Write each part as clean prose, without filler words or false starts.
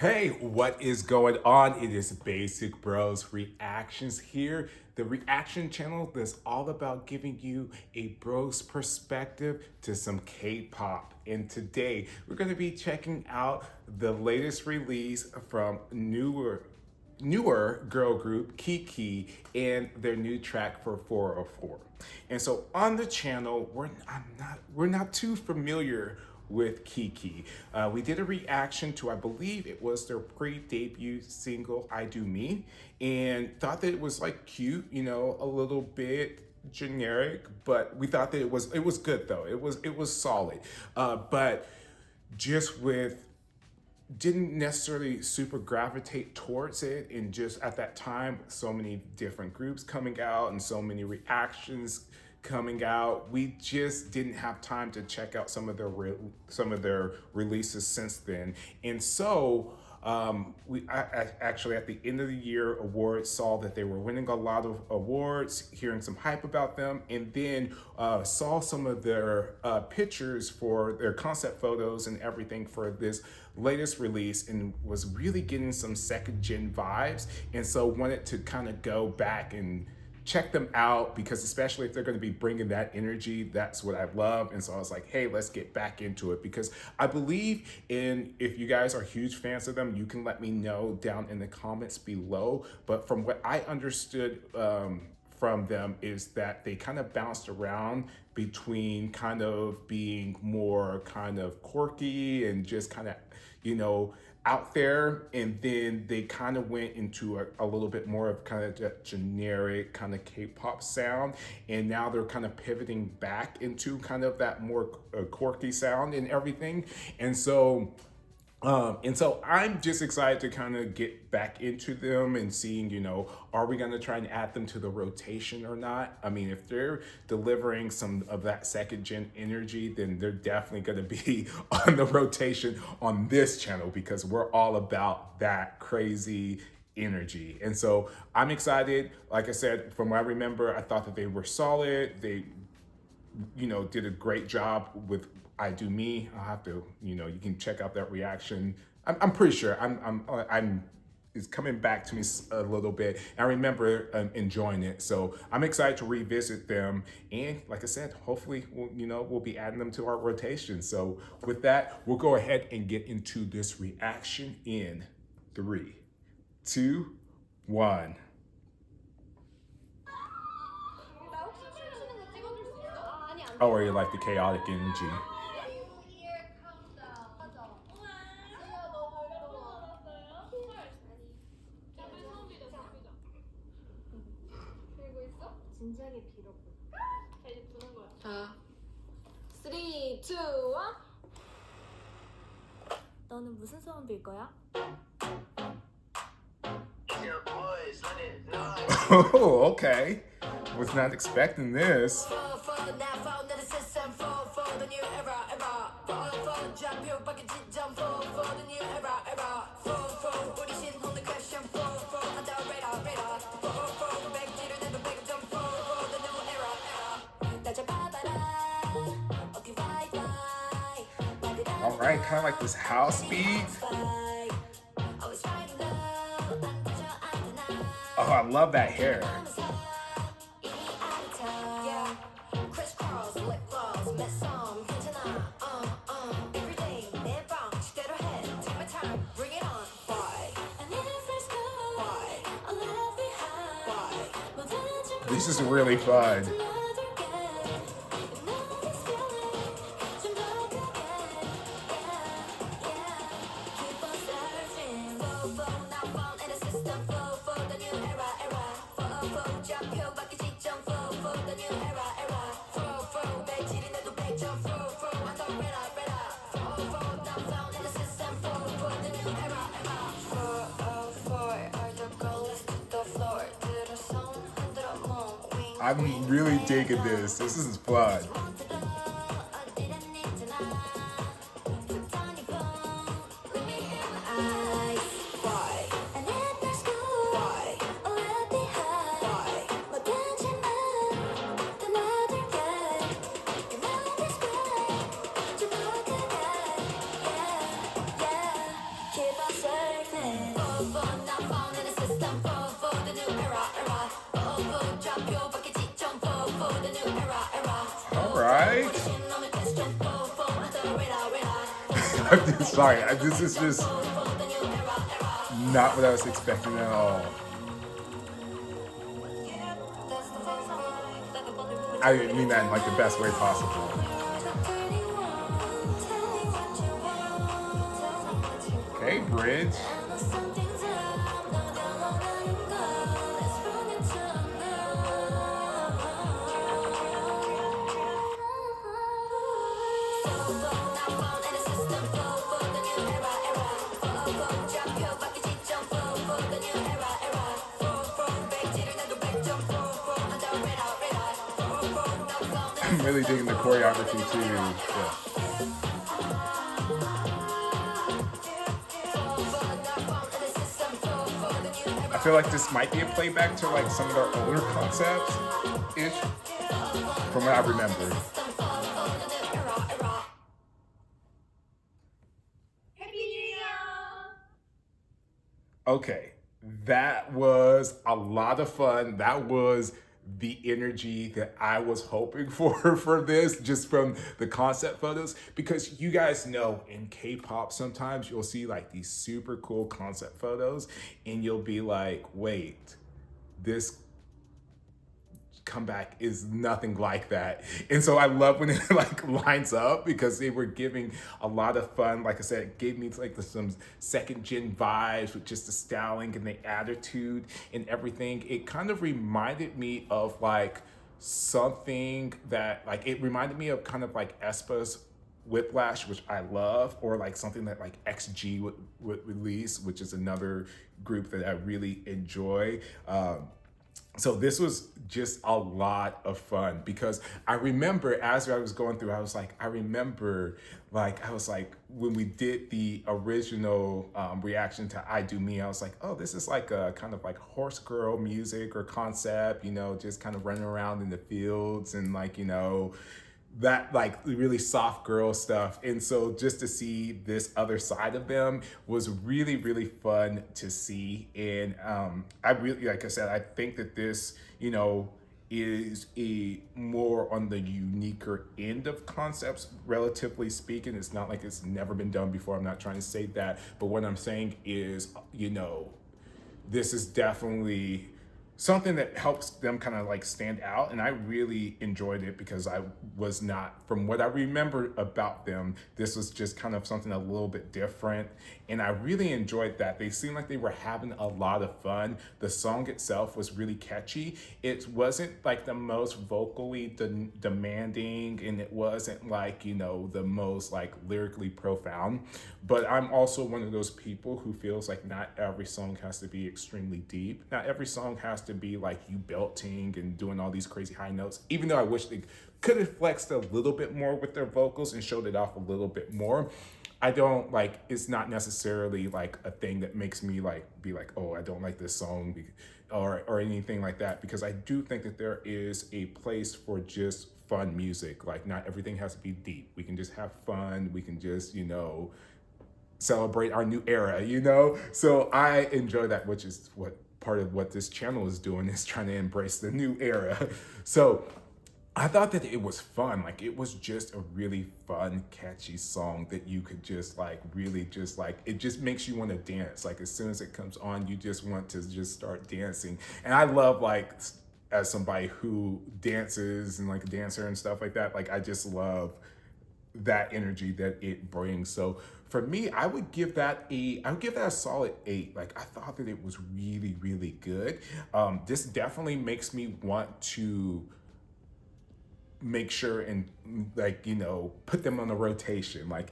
Hey, what is going on? It is Basic Bros Reactions here, the reaction channel that's all about giving you a bro's perspective to some K-pop. And today we're going to be checking out the latest release from newer girl group KIIIKIII and their new track for 404. And so on the channel, we're not too familiar with KIIIKIII. We did a reaction to, I believe it was their pre-debut single, I Do Me, and thought that it was like cute, you know, a little bit generic, but we thought that it was good though. It was solid. But just with didn't necessarily super gravitate towards it, and just at that time so many different groups coming out and so many reactions coming out, we just didn't have time to check out some of their releases since then. And so I actually at the end of the year awards saw that they were winning a lot of awards, hearing some hype about them, and then saw some of their pictures for their concept photos and everything for this latest release, and was really getting some second gen vibes, and so wanted to kind of go back and check them out, because especially if they're going to be bringing that energy, that's what I love. And so I was like, hey, let's get back into it, because I believe in, if you guys are huge fans of them, you can let me know down in the comments below. But from what I understood from them is that they kind of bounced around between kind of being more kind of quirky and just kind of, you know, out there, and then they kind of went into a little bit more of kind of that generic kind of K-pop sound, and now they're kind of pivoting back into kind of that more quirky sound and everything. And so I'm just excited to kind of get back into them and seeing, you know, are we going to try and add them to the rotation or not? I mean, if they're delivering some of that second gen energy, then they're definitely going to be on the rotation on this channel, because we're all about that crazy energy. And so I'm excited. Like I said, from what I remember, I thought that they were solid. They, you know, did a great job with I Do Me. I'll have to, you know, you can check out that reaction. I'm pretty sure it's coming back to me a little bit. I remember enjoying it, so I'm excited to revisit them. And like I said, hopefully, we'll be adding them to our rotation. So with that, we'll go ahead and get into this reaction in 3, 2, 1. Oh, or you like the chaotic energy. 진지하게 빌어볼까? 자, 이제 부는 거야. 자, 3, 2, 1. 너는 무슨 소원 빌 거야? Oh, okay. Was not expecting this. All right, kind of like this house beat. Oh, I love that hair. This is really fun. I'm really digging this. This is fun. All right. I'm just sorry. This is just not what I was expecting at all. I didn't mean that in like the best way possible. Okay, bridge. I'm really digging the choreography too. Yeah. I feel like this might be a playback to like some of their older concepts ish, from what I remember. Happy New Year! Okay, that was a lot of fun. That was the energy that I was hoping for this, just from the concept photos, because you guys know in K-pop sometimes you'll see like these super cool concept photos and you'll be like, wait, this comeback is nothing like that. And so I love when it like lines up, because they were giving a lot of fun. Like I said, it gave me like some second gen vibes with just the styling and the attitude and everything. It kind of reminded me of like something that like, it reminded me of kind of like aespa's Whiplash, which I love, or like something that like XG would release, which is another group that I really enjoy. So this was just a lot of fun, because I remember as I was going through, I was like, when we did the original reaction to I Do Me, I was like, oh, this is like a kind of like horse girl music or concept, just kind of running around in the fields and like, that like really soft girl stuff. And so just to see this other side of them was really, really fun to see. And I really, like I said, I think that this, is a more on the uniquer end of concepts, relatively speaking. It's not like it's never been done before. I'm not trying to say that, but what I'm saying is, this is definitely something that helps them kind of like stand out. And I really enjoyed it, because I was not, from what I remember about them, this was just kind of something a little bit different. And I really enjoyed that. They seemed like they were having a lot of fun. The song itself was really catchy. It wasn't like the most vocally demanding, and it wasn't like, the most like lyrically profound. But I'm also one of those people who feels like not every song has to be extremely deep. Not every song has to be like you belting and doing all these crazy high notes, even though I wish they could have flexed a little bit more with their vocals and showed it off a little bit more. I don't like, it's not necessarily like a thing that makes me like be like, oh, I don't like this song, or anything like that, because I do think that there is a place for just fun music. Like, not everything has to be deep. We can just have fun. We can just, celebrate our new era, So I enjoy that, which is what part of what this channel is doing, is trying to embrace the new era. So I thought that it was fun. Like, it was just a really fun, catchy song that you could just like, really just like, it just makes you want to dance. Like, as soon as it comes on, you just want to just start dancing. And I love, like, as somebody who dances and like a dancer and stuff like that, like, I just love that energy that it brings. So for me, I would give that a solid 8. Like, I thought that it was really, really good. This definitely makes me want to make sure and like, put them on a rotation. Like,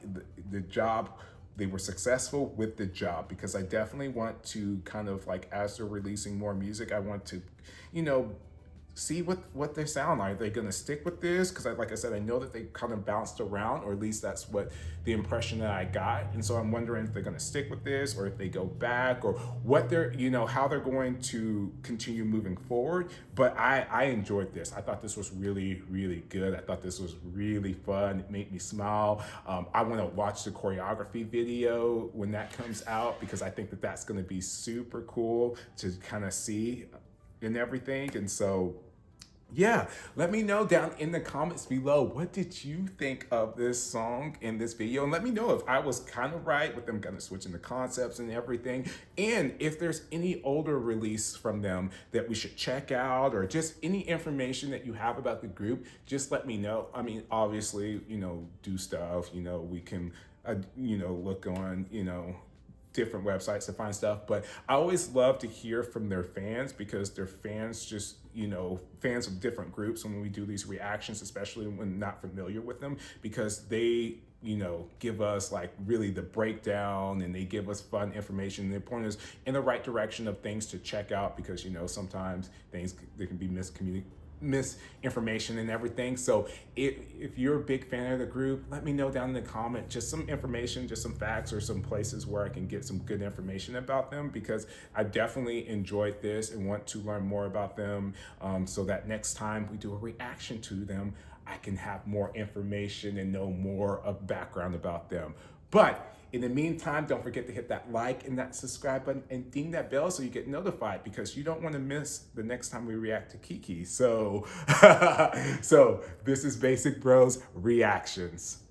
the job, they were successful with the job, because I definitely want to kind of like, as they're releasing more music, I want to, see what they sound like. Are they gonna stick with this? Because like I said, I know that they kind of bounced around, or at least that's what the impression that I got. And so I'm wondering if they're gonna stick with this, or if they go back, or what they're, how they're going to continue moving forward. But I enjoyed this. I thought this was really, really good. I thought this was really fun. It made me smile. I want to watch the choreography video when that comes out, because I think that that's going to be super cool to kind of see and everything. And so yeah, let me know down in the comments below, what did you think of this song in this video? And let me know if I was kind of right with them kind of switching the concepts and everything. And if there's any older release from them that we should check out, or just any information that you have about the group, just let me know. I mean, obviously, do stuff, we can, look on, different websites to find stuff. But I always love to hear from their fans, because their fans just, fans of different groups, when we do these reactions, especially when not familiar with them, because they, give us like really the breakdown, and they give us fun information, and they point us in the right direction of things to check out, because, sometimes there can be misinformation and everything. So if you're a big fan of the group, let me know down in the comment just some information, just some facts, or some places where I can get some good information about them, because I definitely enjoyed this and want to learn more about them, so that next time we do a reaction to them, I can have more information and know more of background about them. But in the meantime, don't forget to hit that like and that subscribe button, and ding that bell so you get notified, because you don't want to miss the next time we react to KIIIKIII. So, so this is Basic Bros Reactions.